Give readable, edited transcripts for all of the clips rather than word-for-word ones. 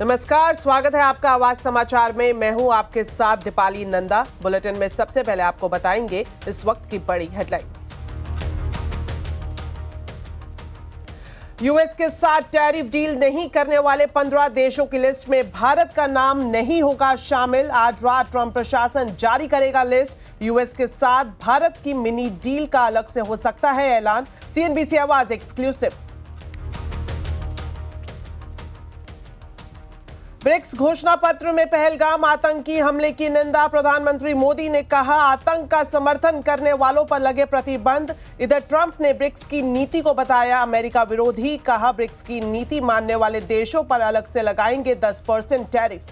नमस्कार, स्वागत है आपका आवाज समाचार में। मैं हूं आपके साथ दीपाली नंदा। बुलेटिन में सबसे पहले आपको बताएंगे इस वक्त की बड़ी हेडलाइंस। यूएस के साथ टैरिफ डील नहीं करने वाले 15 देशों की लिस्ट में भारत का नाम नहीं होगा शामिल। आज रात ट्रंप प्रशासन जारी करेगा लिस्ट। यूएस के साथ भारत की मिनी डील का अलग से हो सकता है ऐलान। सीएनबीसी आवाज एक्सक्लूसिव। ब्रिक्स घोषणा पत्र में पहलगाम आतंकी हमले की निंदा। प्रधानमंत्री मोदी ने कहा आतंक का समर्थन करने वालों पर लगे प्रतिबंध। इधर ट्रंप ने ब्रिक्स की नीति को बताया अमेरिका विरोधी। कहा ब्रिक्स की नीति मानने वाले देशों पर अलग से लगाएंगे 10% टैरिफ।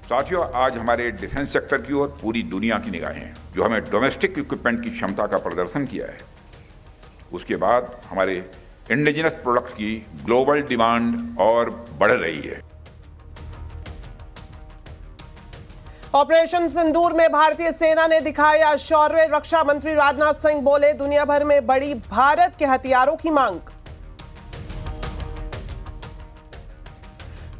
साथियों, आज हमारे डिफेंस सेक्टर की ओर पूरी दुनिया की निगाहें हैं, जो हमें डोमेस्टिक इक्विपमेंट की क्षमता का प्रदर्शन किया है। उसके बाद हमारे इंडिजिनस प्रोडक्ट की ग्लोबल डिमांड और बढ़ रही है। ऑपरेशन सिंदूर में भारतीय सेना ने दिखाया शौर्य। रक्षा मंत्री राजनाथ सिंह बोले दुनिया भर में बढ़ी भारत के हथियारों की मांग।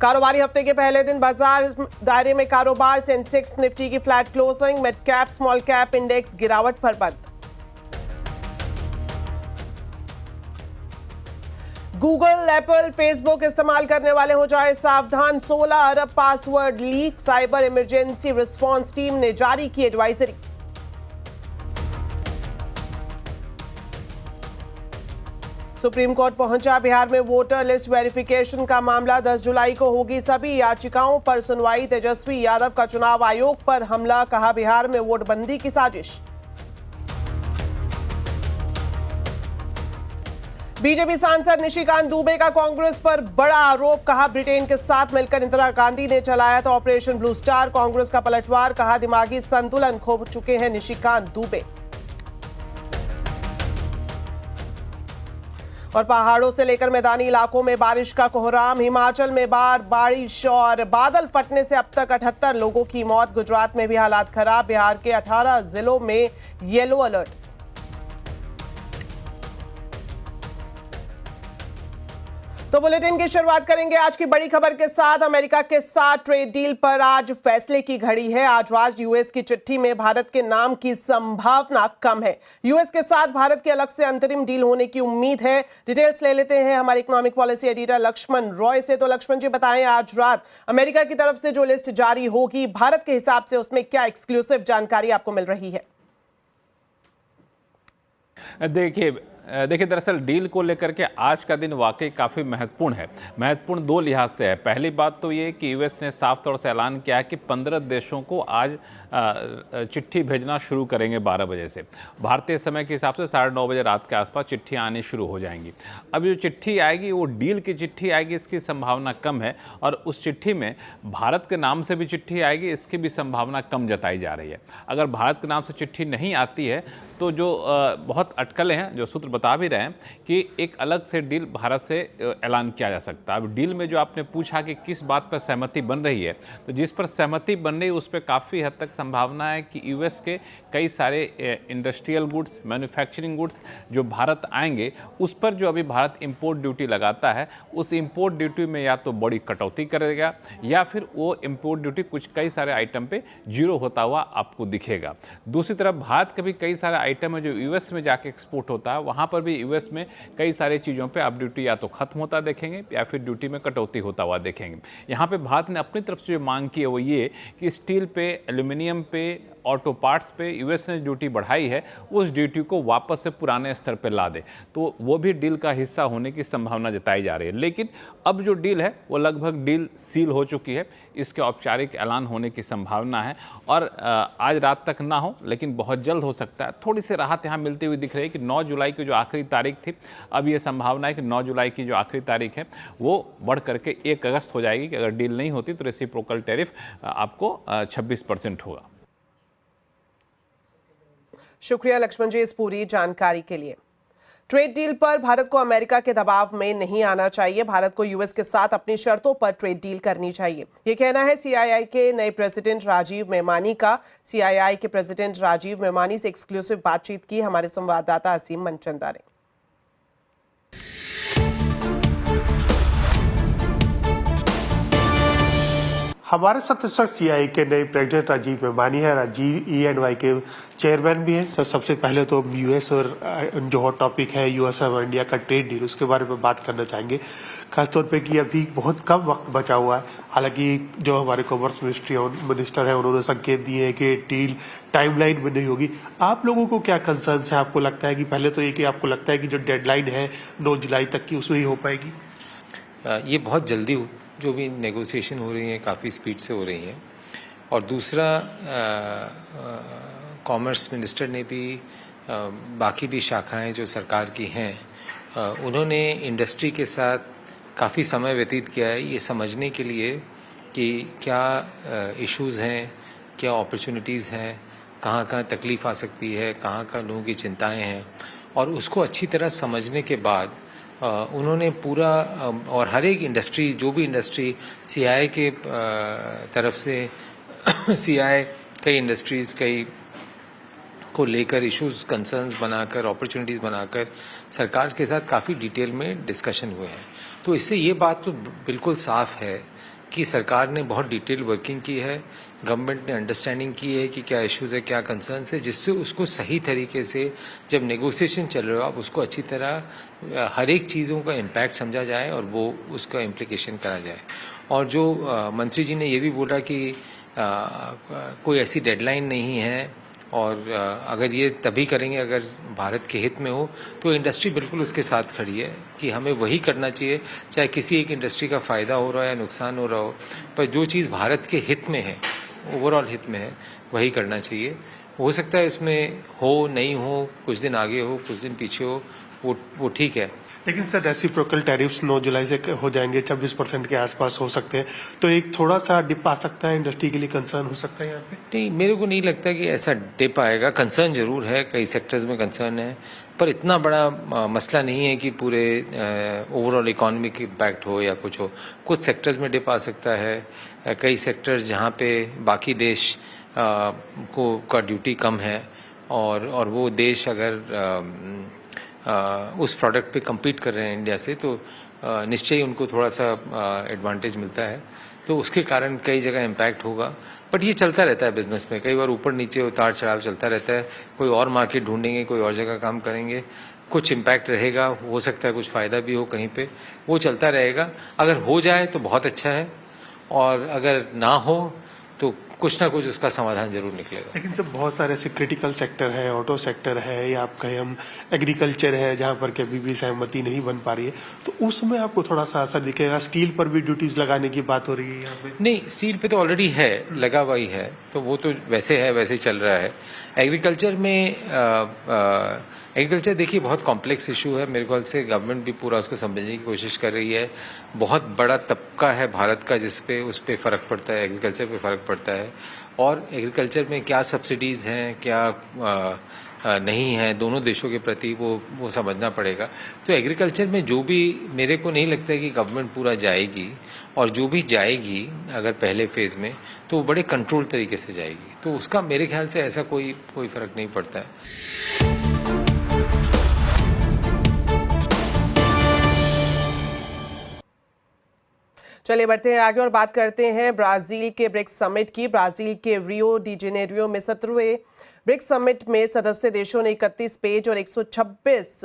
कारोबारी हफ्ते के पहले दिन बाजार दायरे में कारोबार। सेंसेक्स निफ्टी की flat closing. Mid cap small cap index गिरावट पर बंद। गूगल, एप्पल, फेसबुक इस्तेमाल करने वाले हो जाए सावधान। 16 अरब पासवर्ड लीक। साइबर इमरजेंसी रिस्पांस टीम ने जारी की एडवाइजरी। सुप्रीम कोर्ट पहुंचा बिहार में वोटर लिस्ट वेरिफिकेशन का मामला। 10 जुलाई को होगी सभी याचिकाओं पर सुनवाई। तेजस्वी यादव का चुनाव आयोग पर हमला। कहा बिहार में वोटबंदी की साजिश। बीजेपी सांसद निशिकांत दुबे का कांग्रेस पर बड़ा आरोप। कहा ब्रिटेन के साथ मिलकर इंदिरा गांधी ने चलाया था ऑपरेशन ब्लू स्टार। कांग्रेस का पलटवार। कहा दिमागी संतुलन खो चुके हैं निशिकांत दुबे। और पहाड़ों से लेकर मैदानी इलाकों में बारिश का कोहराम। हिमाचल में बारिश और बादल फटने से अब तक 78 लोगों की मौत। गुजरात में भी हालात खराब। बिहार के 18 जिलों में येलो अलर्ट। तो बुलेटिन की शुरुआत करेंगे आज की बड़ी खबर के साथ। अमेरिका के साथ ट्रेड डील पर आज फैसले की घड़ी है। आज रात यूएस की चिट्ठी में भारत के नाम की संभावना कम है। यूएस के साथ भारत के अलग से अंतरिम डील होने की उम्मीद है। डिटेल्स ले लेते हैं हमारे economic policy editor Laxman Roy से। तो लक्ष्मण जी बताएं, आज रात अमेरिका की तरफ से जो लिस्ट जारी होगी भारत के हिसाब से उसमें क्या एक्सक्लूसिव जानकारी आपको मिल रही है? देखिए दरअसल डील को लेकर के आज का दिन वाकई काफ़ी महत्वपूर्ण है। महत्वपूर्ण दो लिहाज से है। पहली बात तो ये कि यूएस ने साफ तौर से ऐलान किया है कि 15 देशों को आज चिट्ठी भेजना शुरू करेंगे 12 बजे से। भारतीय समय के हिसाब से 9:30 बजे रात के आसपास चिट्ठियाँ आनी शुरू हो जाएंगी। अब जो चिट्ठी आएगी वो डील की चिट्ठी आएगी, इसकी संभावना कम है। और उस चिट्ठी में भारत के नाम से भी चिट्ठी आएगी, इसकी भी संभावना कम जताई जा रही है। अगर भारत के नाम से चिट्ठी नहीं आती है तो जो बहुत अटकलें हैं, जो सूत्र बता भी रहे हैं कि एक अलग से डील भारत से ऐलान किया जा सकता है। अब डील में जो आपने पूछा कि किस बात पर सहमति बन रही है, तो जिस पर सहमति बन रही है उस पर काफ़ी हद तक संभावना है कि यूएस के कई सारे इंडस्ट्रियल गुड्स, मैन्युफैक्चरिंग गुड्स जो भारत आएंगे उस पर जो अभी भारत इंपोर्ट ड्यूटी लगाता है, उस इंपोर्ट ड्यूटी में या तो बड़ी कटौती करेगा या फिर वो इंपोर्ट ड्यूटी कुछ कई सारे आइटम पे जीरो होता हुआ आपको दिखेगा। दूसरी तरफ भारत के भी कई सारे आइटम है जो यूएस में जाके एक्सपोर्ट होता है, वहाँ पर भी यूएस में कई सारी चीज़ों पे आप ड्यूटी या तो खत्म होता देखेंगे या फिर ड्यूटी में कटौती होता हुआ देखेंगे। यहाँ पे भारत ने अपनी तरफ से जो मांग की है वो ये कि स्टील पे, एल्यूमिनियम पे, ऑटो पार्ट्स पे यूएस ने ड्यूटी बढ़ाई है, उस ड्यूटी को वापस से पुराने स्तर पे ला दे, तो वो भी डील का हिस्सा होने की संभावना जताई जा रही है। लेकिन अब जो डील है वो लगभग डील सील हो चुकी है, इसके औपचारिक ऐलान होने की संभावना है और आज रात तक ना हो लेकिन बहुत जल्द हो सकता है। थोड़ी सी राहत यहाँ मिलती हुई दिख रही है कि 9 जुलाई की जो आखिरी तारीख थी, अब ये संभावना है कि 9 जुलाई की जो आखिरी तारीख है वो बढ़ करके 1 अगस्त हो जाएगी कि अगर डील नहीं होती तो रेसिप्रोकल टैरिफ आपको 26% होगा। शुक्रिया लक्ष्मण जी इस पूरी जानकारी के लिए। ट्रेड डील पर भारत को अमेरिका के दबाव में नहीं आना चाहिए। भारत को यूएस के साथ अपनी शर्तों पर ट्रेड डील करनी चाहिए, ये कहना है सीआईआई के नए प्रेसिडेंट राजीव मेमानी का। सीआईआई के प्रेसिडेंट राजीव मेमानी से एक्सक्लूसिव बातचीत की हमारे संवाददाता असीम मनचंदा ने। हमारे साथ इस वक्त सीआई के नए प्रेसिडेंट राजीव मेमानी है। राजीव E&Y के चेयरमैन भी हैं। सर, सबसे पहले तो यूएस और जो हॉट टॉपिक है यूएस और इंडिया का ट्रेड डील, उसके बारे में बात करना चाहेंगे, खासतौर पे कि अभी बहुत कम वक्त बचा हुआ है। हालांकि जो हमारे कॉमर्स मिनिस्टर है उन्होंने संकेत दिए हैं कि डील टाइमलाइन में नहीं होगी। आप लोगों को क्या कंसर्न है? आपको लगता है कि पहले तो ये कि आपको लगता है कि जो डेडलाइन है 9 जुलाई तक की उसमें ही हो पाएगी? ये बहुत जल्दी जो भी नेगोशिएशन हो रही है काफ़ी स्पीड से हो रही हैं। और दूसरा, कॉमर्स मिनिस्टर ने भी बाकी भी शाखाएं जो सरकार की हैं, उन्होंने इंडस्ट्री के साथ काफ़ी समय व्यतीत किया है ये समझने के लिए कि क्या इश्यूज़ हैं, क्या अपॉर्चुनिटीज़ हैं, कहाँ कहाँ तकलीफ़ आ सकती है, कहाँ कहाँ लोगों की चिंताएं हैं, और उसको अच्छी तरह समझने के बाद उन्होंने पूरा और हर एक इंडस्ट्री, जो भी इंडस्ट्री सीआई के तरफ से सीआई कई इंडस्ट्रीज़ कई को लेकर इश्यूज कंसर्न्स बनाकर अपॉर्चुनिटीज़ बनाकर सरकार के साथ काफ़ी डिटेल में डिस्कशन हुए हैं। तो इससे ये बात तो बिल्कुल साफ है कि सरकार ने बहुत डिटेल वर्किंग की है, गवर्नमेंट ने अंडरस्टैंडिंग की है कि क्या इश्यूज़ है, क्या कंसर्न्स है, जिससे उसको सही तरीके से जब नेगोशिएशन चल रहा हो उसको अच्छी तरह हर एक चीज़ों का इम्पैक्ट समझा जाए और वो उसका इम्प्लीकेशन करा जाए। और जो मंत्री जी ने ये भी बोला कि कोई ऐसी डेडलाइन नहीं है, और अगर ये तभी करेंगे अगर भारत के हित में हो, तो इंडस्ट्री बिल्कुल उसके साथ खड़ी है कि हमें वही करना चाहिए, चाहे किसी एक इंडस्ट्री का फ़ायदा हो रहा है या नुकसान हो रहा हो, पर जो चीज़ भारत के हित में है, ओवरऑल हित में है, वही करना चाहिए। हो सकता है इसमें हो नहीं हो, कुछ दिन आगे हो कुछ दिन पीछे हो, वो ठीक है। लेकिन सर, रेसिप्रोकल टैरिफ्स 9 जुलाई से हो जाएंगे, 26% के आसपास हो सकते हैं, तो एक थोड़ा सा डिप आ सकता है, इंडस्ट्री के लिए कंसर्न हो सकता है यहाँ पे? नहीं, मेरे को नहीं लगता कि ऐसा डिप आएगा। कंसर्न जरूर है, कई सेक्टर्स में कंसर्न है, पर इतना बड़ा मसला नहीं है कि पूरे ओवरऑल इकोनॉमिक इम्पैक्ट हो या कुछ हो। कुछ सेक्टर्स में डिप आ सकता है, कई सेक्टर्स जहाँ पे बाकी देश का ड्यूटी कम है और वो देश अगर उस प्रोडक्ट पे compete कर रहे हैं इंडिया से, तो निश्चय ही उनको थोड़ा सा एडवांटेज मिलता है, तो उसके कारण कई जगह इम्पैक्ट होगा। बट ये चलता रहता है बिजनेस में, कई बार ऊपर नीचे उतार चढ़ाव चलता रहता है। कोई और मार्केट ढूंढेंगे, कोई और जगह काम करेंगे, कुछ इम्पैक्ट रहेगा, हो सकता है कुछ फ़ायदा भी हो कहीं पे, वो चलता रहेगा। अगर हो जाए तो बहुत अच्छा है, और अगर ना हो तो कुछ ना कुछ उसका समाधान जरूर निकलेगा। लेकिन सब बहुत सारे ऐसे क्रिटिकल सेक्टर है, ऑटो सेक्टर है, या आप कहें हम एग्रीकल्चर है, जहाँ पर कभी भी सहमति नहीं बन पा रही है, तो उसमें आपको थोड़ा सा असर दिखेगा। स्टील पर भी ड्यूटीज लगाने की बात हो रही है यहाँ पे? नहीं, स्टील पे तो ऑलरेडी है, लगा हुआ ही है, तो वो तो वैसे है, वैसे ही चल रहा है। एग्रीकल्चर में एग्रीकल्चर देखिए बहुत कॉम्प्लेक्स इशू है। मेरे ख्याल से गवर्नमेंट भी पूरा उसको समझने की कोशिश कर रही है। बहुत बड़ा तबका है भारत का जिस पे उस पे फ़र्क पड़ता है, एग्रीकल्चर पे फ़र्क पड़ता है, और एग्रीकल्चर में क्या सब्सिडीज़ हैं, क्या नहीं है दोनों देशों के प्रति, वो समझना पड़ेगा। तो एग्रीकल्चर में जो भी, मेरे को नहीं लगता है कि गवर्नमेंट पूरा जाएगी, और जो भी जाएगी अगर पहले फेज़ में, तो वो बड़े कंट्रोल तरीके से जाएगी, तो उसका मेरे ख्याल से ऐसा कोई फ़र्क नहीं पड़ता है। चलिए बढ़ते हैं आगे और बात करते हैं ब्राजील के ब्रिक्स समिट की। ब्राजील के रियो डी जेनेरियो में 17वें ब्रिक्स समिट में सदस्य देशों ने 31 पेज और 126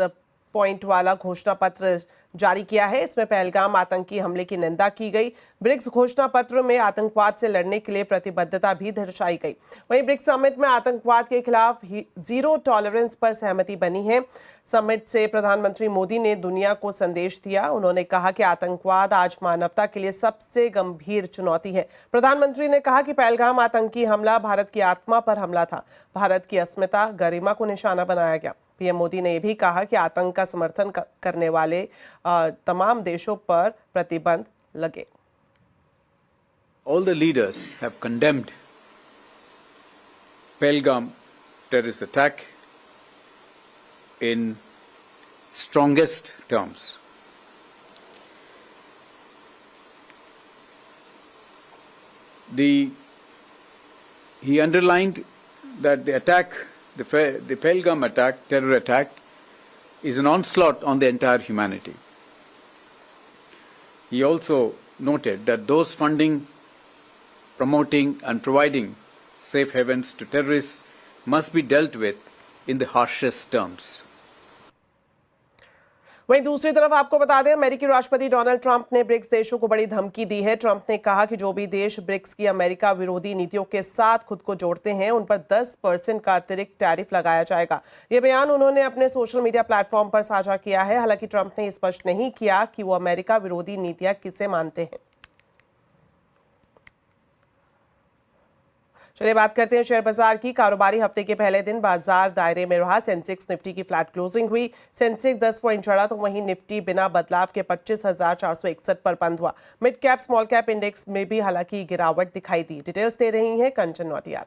पॉइंट वाला घोषणा पत्र जारी किया है। इसमें पहलगाम आतंकी हमले की निंदा की गई। ब्रिक्स घोषणा पत्र में आतंकवाद से लड़ने के लिए प्रतिबद्धता भी दर्शाई गई। वहीं ब्रिक्स समिट में आतंकवाद के खिलाफ जीरो टॉलरेंस पर सहमति बनी है। समिट से प्रधानमंत्री मोदी ने दुनिया को संदेश दिया। उन्होंने कहा कि आतंकवाद आज मानवता के लिए सबसे गंभीर चुनौती है। प्रधानमंत्री ने कहा कि पहलगाम आतंकी हमला भारत की आत्मा पर हमला था। भारत की अस्मिता, गरिमा को निशाना बनाया गया। पीएम मोदी ने यह भी कहा कि आतंक का समर्थन करने वाले तमाम देशों पर प्रतिबंध लगे। All the leaders have condemned Pahalgam terrorist attack in strongest terms. He underlined that the attack, the Pahalgam attack, terror attack, is an onslaught on the entire humanity. He also noted that those funding promoting and providing safe havens to terrorists must be dealt with in the harshest terms. वहीं दूसरी तरफ आपको बता दें, अमेरिकी राष्ट्रपति Donald Trump ने BRICS देशों को बड़ी धमकी दी है। ट्रंप ने कहा कि जो भी देश ब्रिक्स की अमेरिका विरोधी नीतियों के साथ खुद को जोड़ते हैं उन पर 10% का अतिरिक्त टैरिफ लगाया जाएगा। यह बयान उन्होंने अपने सोशल मीडिया प्लेटफॉर्म पर साझा किया है। हालांकि ट्रंप ने स्पष्ट नहीं किया कि वो अमेरिका विरोधी नीतियां किसे मानते हैं। चलिए बात करते हैं शेयर बाजार की। कारोबारी हफ्ते के पहले दिन बाजार दायरे में रहा। सेंसेक्स निफ्टी की फ्लैट क्लोजिंग हुई। सेंसेक्स 10 पॉइंट चढ़ा तो वहीं निफ्टी बिना बदलाव के 25,461 पर बंद हुआ। Mid cap small cap index में भी हालांकि गिरावट दिखाई दी। डिटेल्स दे रही हैं कंचन नौटियाल।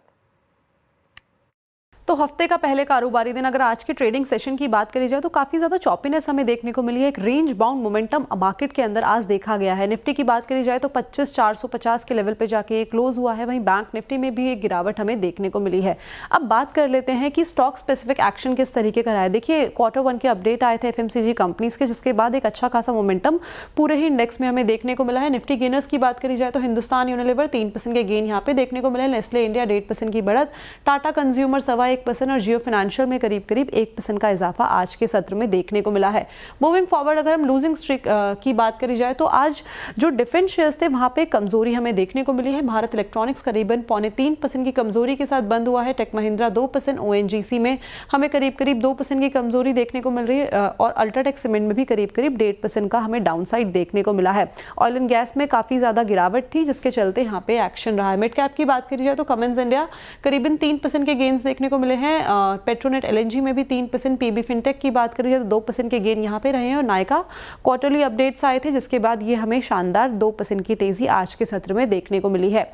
तो हफ्ते का पहले कारोबारी दिन अगर आज के ट्रेडिंग सेशन की बात करी जाए तो काफी ज्यादा चॉपीनेस हमें देखने को मिली है। एक रेंज बाउंड मोमेंटम मार्केट के अंदर आज देखा गया है। निफ्टी की बात करी जाए तो 25,450 के लेवल पे जाके क्लोज हुआ है। वहीं बैंक निफ्टी में भी एक गिरावट हमें देखने को मिली है। अब बात कर लेते हैं कि स्टॉक स्पेसिफिक एक्शन किस तरीके का रहा है। देखिए क्वार्टर 1 के अपडेट आए थे एफएमसीजी कंपनीज के, जिसके बाद एक अच्छा खासा मोमेंटम पूरे ही इंडेक्स में हमें देखने को मिला है। निफ्टी गेनर्स की बात करी जाए तो हिंदुस्तान यूनिलीवर 3% के गेन यहाँ पे देखने को मिले। नेस्ले इंडिया 1.5% की बढ़त, टाटा कंज्यूमर 1.25% और जियो फाइनेंशियल में करीब 1% का इजाफा आज के सत्र में देखने को मिला है। मूविंग फॉरवर्ड अगर हम लूजिंग स्ट्रीक की बात करी जाए तो आज जो डिफेंस शेयर्स थे वहां पे कमजोरी हमें देखने को मिली है। भारत इलेक्ट्रॉनिक्स करीबन 0.25% की कमजोरी के साथ बंद हुआ है। टेक महिंद्रा 2%, ओएनजीसी में हमें करीब 2% की कमजोरी देखने को मिल रही है और अल्ट्राटेक सीमेंट में भी करीब 1.5% का हमें डाउनसाइड देखने को मिला है। ऑयल एंड गैस में काफी ज्यादा गिरावट थी जिसके चलते यहाँ पे एक्शन रहा है। मिड कैप की बात करी जाए तो कमेंस इंडिया करीबन 3% के गेन्स देखने को मिले हैं। पेट्रोनेट एलएनजी में भी 3%, पीबी फिनटेक की बात करिए तो 2% के गेन यहाँ पे रहे हैं। और नायका क्वार्टरली अपडेट्स आए थे जिसके बाद ये हमें शानदार 2% की तेजी आज के सत्र में देखने को मिली है।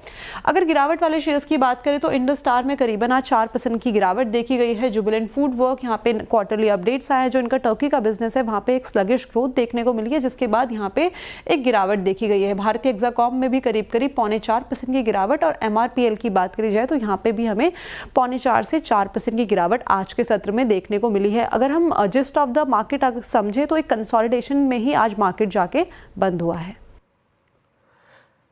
अगर गिरावट वाले शेयर्स की बात करें तो इंडस स्टार में करीबन आज 4% की गिरावट देखी गई है। जुबिलेंट फूड वर्क यहाँ पे क्वार्टरली अपडेट्स आए हैं, जो इनका टर्की का बिजनेस है वहाँ पे एक स्लगिश ग्रोथ देखने को मिली है जिसके बाद यहाँ पे एक गिरावट देखी गई है। भारतीय एक्साकॉम में भी करीब 0.25% की गिरावट और एमआरपीएल की बात करी जाए तो यहाँ पे भी हमें 0.4 से 4% की गिरावट आज के सत्र में देखने को मिली है। अगर हम जिस्ट ऑफ द मार्केट समझे तो एक कंसोलिडेशन में ही आज मार्केट जाके बंद हुआ है।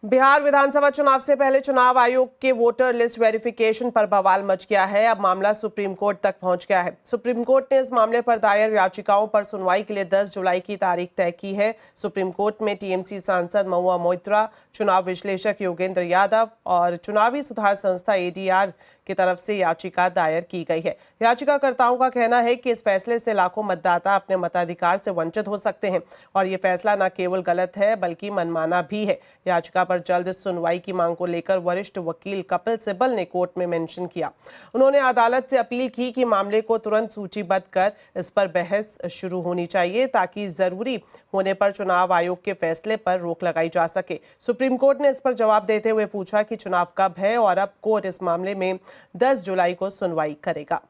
बिहार विधानसभा चुनाव से पहले चुनाव आयोग के वोटर लिस्ट वेरिफिकेशन पर बवाल मच गया है। अब मामला सुप्रीम कोर्ट तक पहुंच गया है। सुप्रीम कोर्ट ने इस मामले पर दायर याचिकाओं पर सुनवाई के लिए 10 जुलाई की तारीख तय की है। सुप्रीम कोर्ट में टीएमसी सांसद महुआ मोइत्रा, चुनाव विश्लेषक योगेंद्र यादव और चुनावी सुधार संस्था एडीआर की तरफ से याचिका दायर की गई है। याचिकाकर्ताओं का कहना है कि इस फैसले से लाखों मतदाता अपने मताधिकार से वंचित हो सकते हैं और ये फैसला न केवल गलत है बल्कि मनमाना भी है। याचिका पर जल्द सुनवाई की मांग को लेकर वरिष्ठ वकील कपिल सिब्बल ने कोर्ट में मेंशन किया। उन्होंने अदालत से अपील की कि मामले को तुरंत सूचीबद्ध कर इस पर बहस शुरू होनी चाहिए ताकि जरूरी होने पर चुनाव आयोग के फैसले पर रोक लगाई जा सके। सुप्रीम कोर्ट ने इस पर जवाब देते हुए पूछा कि चुनाव कब है और अब कोर्ट इस मामले में 10 जुलाई को सुनवाई करेगा।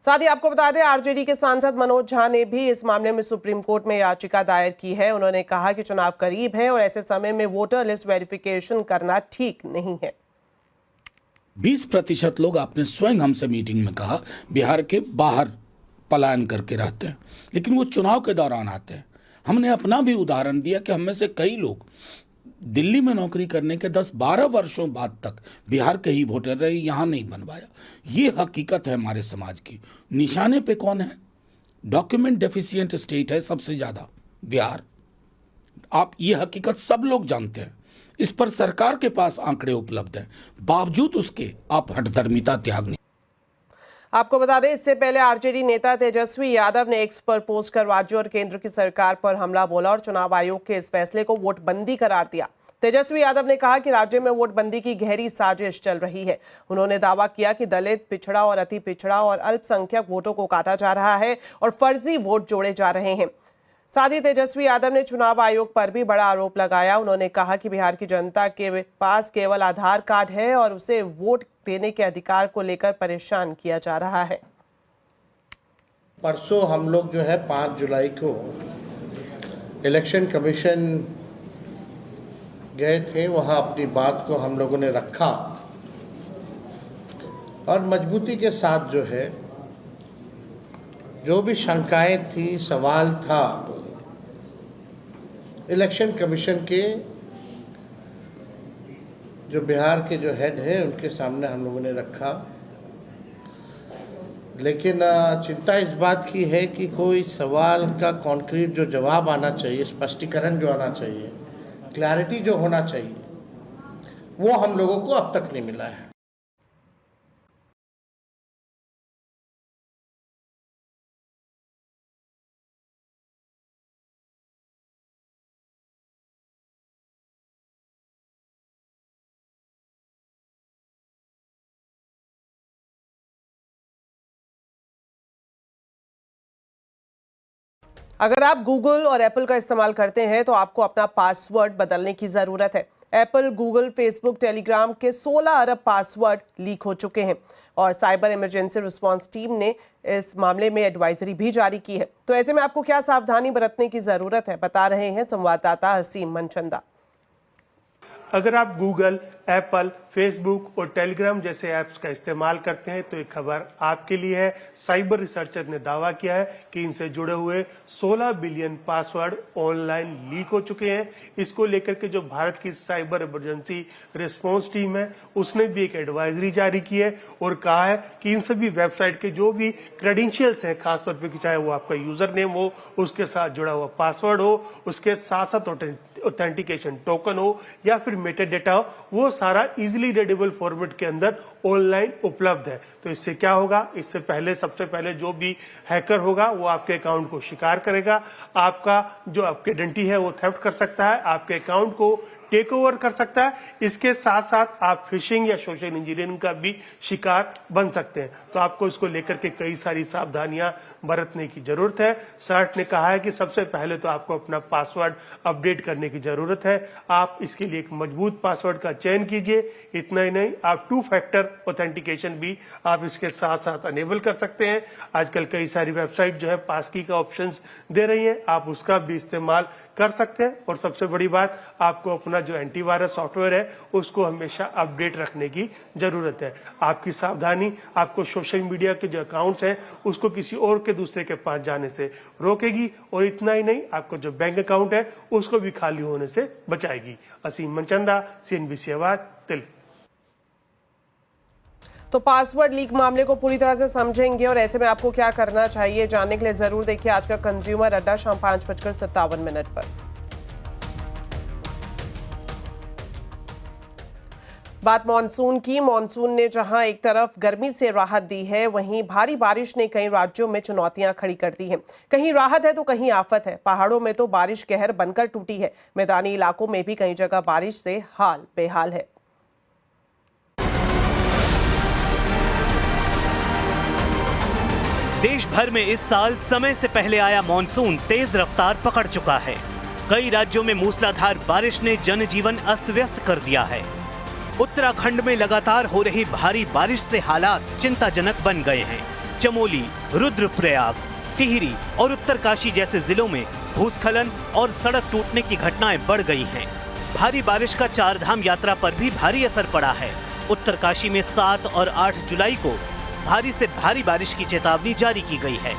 साथ ही आपको बता दें, आरजेडी के सांसद मनोज झा ने भी इस मामले में सुप्रीम कोर्ट में याचिका दायर की है। उन्होंने कहा कि चुनाव करीब है और ऐसे समय में वोटर लिस्ट वेरिफिकेशन करना ठीक नहीं है। 20% लोग आपने स्वयं हमसे मीटिंग में कहा बिहार के बाहर पलायन करके रहते हैं, लेकिन वो चुनाव के दौरान आते हैं। हमने अपना भी उदाहरण दिया कि हम में से कई लोग दिल्ली में नौकरी करने के 10-12 वर्षों बाद तक बिहार के ही वोटर रहे, यहाँ नहीं बनवाया। ये हकीकत है हमारे समाज की। निशाने पे कौन है? डॉक्यूमेंट डेफिशिएंट स्टेट है सबसे ज़्यादा बिहार। आप ये हकीकत सब लोग जानते हैं। इस पर सरकार के पास आंकड़े उपलब्ध हैं, बावजूद उसके आप हठधर्मिता त्याग नहीं। आपको बता दें, इससे पहले आरजेडी नेता तेजस्वी यादव ने एक्स पर पोस्ट कर राज्य और केंद्र की सरकार पर हमला बोला और चुनाव आयोग के इस फैसले को वोटबंदी करार दिया। तेजस्वी यादव ने कहा कि राज्य में वोटबंदी की गहरी साजिश चल रही है। उन्होंने दावा किया कि दलित, पिछड़ा और अति पिछड़ा और अल्पसंख्यक वोटों को काटा जा रहा है और फर्जी वोट जोड़े जा रहे हैं। साथ ही तेजस्वी यादव ने चुनाव आयोग पर भी बड़ा आरोप लगाया। उन्होंने कहा कि बिहार की जनता के पास केवल आधार कार्ड है और उसे वोट देने के अधिकार को लेकर परेशान किया जा रहा है। परसों हम लोग जो है 5 जुलाई को इलेक्शन कमीशन गए थे, वहां अपनी बात को हम लोगों ने रखा और मजबूती के साथ जो है जो भी शंकाएं थी, सवाल था, इलेक्शन कमीशन के जो बिहार के जो हेड है उनके सामने हम लोगों ने रखा। लेकिन चिंता इस बात की है कि कोई सवाल का कॉन्क्रीट जो जवाब आना चाहिए, स्पष्टीकरण जो आना चाहिए, क्लैरिटी जो होना चाहिए, वो हम लोगों को अब तक नहीं मिला है। अगर आप गूगल और एप्पल का इस्तेमाल करते हैं तो आपको अपना पासवर्ड बदलने की ज़रूरत है। एप्पल, गूगल, फेसबुक, टेलीग्राम के 16 अरब पासवर्ड लीक हो चुके हैं और साइबर इमरजेंसी रिस्पांस टीम ने इस मामले में एडवाइजरी भी जारी की है। तो ऐसे में आपको क्या सावधानी बरतने की ज़रूरत है, बता रहे हैं संवाददाता हसीम मनचंदा। अगर आप गूगल, एप्पल, फेसबुक और टेलीग्राम जैसे ऐप्स का इस्तेमाल करते हैं तो एक खबर आपके लिए है। साइबर रिसर्चर ने दावा किया है कि इनसे जुड़े हुए 16 बिलियन पासवर्ड ऑनलाइन लीक हो चुके हैं। इसको लेकर के जो भारत की साइबर इमरजेंसी रिस्पांस टीम है उसने भी एक एडवाइजरी जारी की है और कहा है कि इन सभी वेबसाइट के जो भी क्रेडेंशियल्स हैं, खासतौर पर चाहे वो आपका यूजर नेम हो, उसके साथ जुड़ा हुआ पासवर्ड हो, उसके साथ साथ ऑथेंटिकेशन टोकन हो या फिर मेटा डेटा हो, वो सारा इजीली रीडेबल फॉर्मेट के अंदर ऑनलाइन उपलब्ध है। तो इससे क्या होगा, इससे पहले सबसे पहले जो भी हैकर होगा वो आपके अकाउंट को शिकार करेगा, आपका जो आपकी आइडेंटिटी है वो थेफ्ट कर सकता है, आपके अकाउंट को टेक ओवर कर सकता है। इसके साथ साथ आप फिशिंग या सोशल इंजीनियरिंग का भी शिकार बन सकते हैं। तो आपको इसको लेकर के कई सारी सावधानियां बरतने की जरूरत है। सर्ट ने कहा है कि सबसे पहले तो आपको अपना पासवर्ड अपडेट करने की जरूरत है। आप इसके लिए एक मजबूत पासवर्ड का चयन कीजिए। इतना ही नहीं, आप 2 फैक्टर ऑथेंटिकेशन भी आप इसके साथ साथ अनेबल कर सकते हैं। आजकल कई सारी वेबसाइट जो है पासकी का ऑप्शंस दे रही है, आप उसका भी इस्तेमाल कर सकते हैं। और सबसे बड़ी बात, आपको अपना जो एंटीवायरस सॉफ्टवेयर है उसको हमेशा अपडेट रखने की जरूरत है। आपकी सावधानी आपको सोशल मीडिया के जो अकाउंट्स हैं उसको किसी और के दूसरे के पास जाने से रोकेगी और इतना ही नहीं, आपको जो बैंक अकाउंट है उसको भी खाली होने से बचाएगी। असीम मनचंदा, CNBC आवाज, दिल्ली। तो पासवर्ड लीक मामले को पूरी तरह से समझेंगे और ऐसे में आपको क्या करना चाहिए जानने के लिए जरूर देखिए आज का कंज्यूमर अड्डा शाम 5:57 पर। बात मॉनसून की। मॉनसून ने जहां एक तरफ गर्मी से राहत दी है, वहीं भारी बारिश ने कई राज्यों में चुनौतियां खड़ी कर दी हैं। कहीं राहत है तो कहीं आफत है। पहाड़ों में तो बारिश कहर बनकर टूटी है। मैदानी इलाकों में भी कई जगह बारिश से हाल बेहाल है। देश भर में इस साल समय से पहले आया मॉनसून तेज रफ्तार पकड़ चुका है। कई राज्यों में मूसलाधार बारिश ने जनजीवन अस्त व्यस्त कर दिया है। उत्तराखंड में लगातार हो रही भारी बारिश से हालात चिंताजनक बन गए हैं। चमोली, रुद्रप्रयाग, टिहरी और उत्तरकाशी जैसे जिलों में भूस्खलन और सड़क टूटने की घटनाएं बढ़ गई हैं। भारी बारिश का 4 धाम यात्रा पर भी भारी असर पड़ा है। उत्तरकाशी में 7 और 8 जुलाई को भारी से भारी बारिश की चेतावनी जारी की गई है।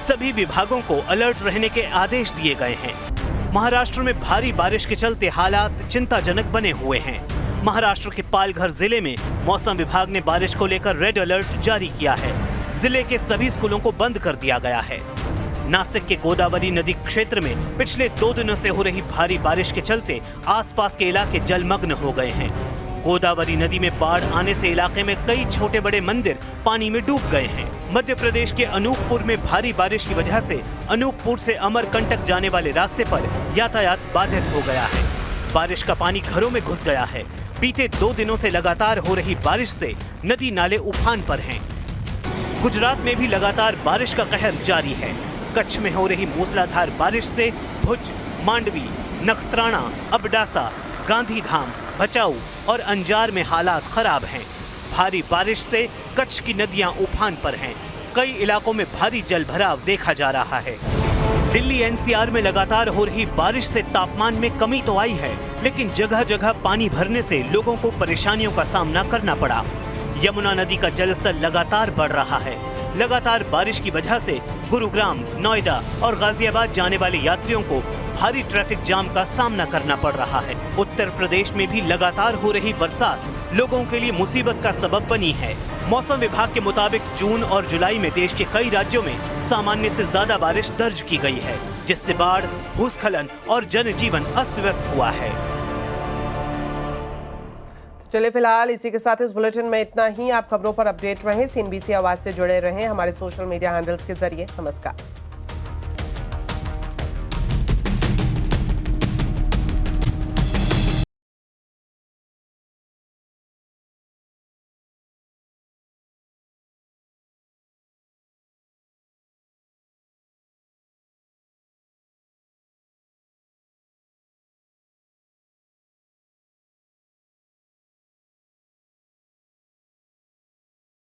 सभी विभागों को अलर्ट रहने के आदेश दिए गए हैं। महाराष्ट्र में भारी बारिश के चलते हालात चिंताजनक बने हुए हैं। महाराष्ट्र के पालघर जिले में मौसम विभाग ने बारिश को लेकर रेड अलर्ट जारी किया है। जिले के सभी स्कूलों को बंद कर दिया गया है। नासिक के गोदावरी नदी क्षेत्र में पिछले 2 दिनों से हो रही भारी बारिश के चलते आसपास के इलाके जलमग्न हो गए हैं। गोदावरी नदी में बाढ़ आने से इलाके में कई छोटे बड़े मंदिर पानी में डूब गए हैं। मध्य प्रदेश के अनूपपुर में भारी बारिश की वजह से अनूपपुर से अमरकंटक जाने वाले रास्ते पर यातायात बाधित हो गया है। बारिश का पानी घरों में घुस गया है। बीते 2 दिनों से लगातार हो रही बारिश से नदी नाले उफान पर हैं। गुजरात में भी लगातार बारिश का कहर जारी है। कच्छ में हो रही मूसलाधार बारिश से भुज, मांडवी, नखत्राना, अबडासा, गांधीधाम, भचाऊ और अंजार में हालात खराब हैं। भारी बारिश से कच्छ की नदियां उफान पर हैं। कई इलाकों में भारी जलभराव देखा जा रहा है। दिल्ली NCR में लगातार हो रही बारिश से तापमान में कमी तो आई है, लेकिन जगह जगह पानी भरने से लोगों को परेशानियों का सामना करना पड़ा। यमुना नदी का जलस्तर लगातार बढ़ रहा है। लगातार बारिश की वजह से गुरुग्राम, नोएडा और गाजियाबाद जाने वाले यात्रियों को भारी ट्रैफिक जाम का सामना करना पड़ रहा है। उत्तर प्रदेश में भी लगातार हो रही बरसात लोगों के लिए मुसीबत का सबब बनी है। मौसम विभाग के मुताबिक जून और जुलाई में देश के कई राज्यों में सामान्य से ज्यादा बारिश दर्ज की गई है, जिससे बाढ़, भूस्खलन और जनजीवन अस्त व्यस्त हुआ है। चलिए फिलहाल इसी के साथ इस बुलेटिन में इतना ही। आप खबरों पर अपडेट रहें, CNBC आवाज से जुड़े रहें हमारे सोशल मीडिया हैंडल्स के जरिए। नमस्कार।